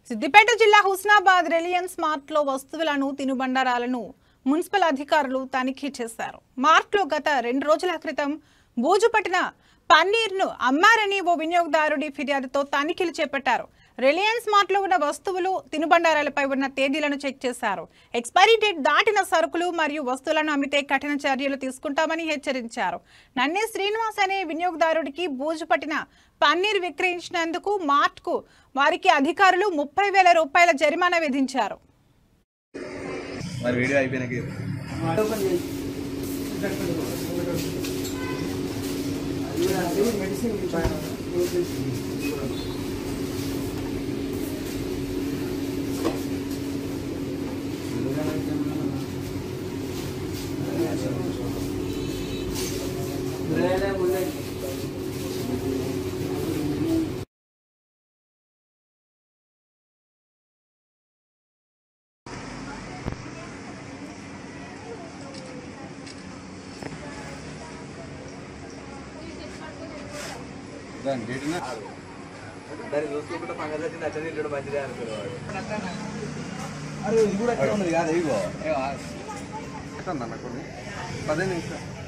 సిద్దిపేట జిల్లా Husnabad Reliance mart లో వస్తువులను తినుబండారాలను మున్సిపల్ అధికారులు తనిఖీ చేశారు. మార్ట్ లో గత 2 రోజుల క్రితం బూజుపట్టిన పన్నీర్ను అమ్మారని ఓ వినియోగదారుడి ఫిర్యాదుతో తనిఖీలు చేపట్టారు. రిలయన్స్ మార్ట్ లో ఉన్న వస్తువులు తినుబండారాలపై ఉన్న తేదీలను చెక్ చేశారు. ఎక్స్పైరీ డేట్ దాటిన సరుకులు మరియు వస్తువులను అమ్మితే కఠిన చర్యలు తీసుకుంటామని హెచ్చరించారు. నన్నే శ్రీనివాస్ అనే వినియోగదారుడికి బూజుపట్టిన పన్నీర్ విక్రయించినందుకు మార్ట్ కు వారికి అధికారులు 30,000 రూపాయల జరిమానా విధించారు. దాన్ని చూసుకుంటే పంగ వచ్చింది అట్లా తింటాడు మంచిదే అనుకునేవాడు. అరే ఇది కూడా అట్లా ఉన్నది కాదు. ఇగో 15 నిమిషాలు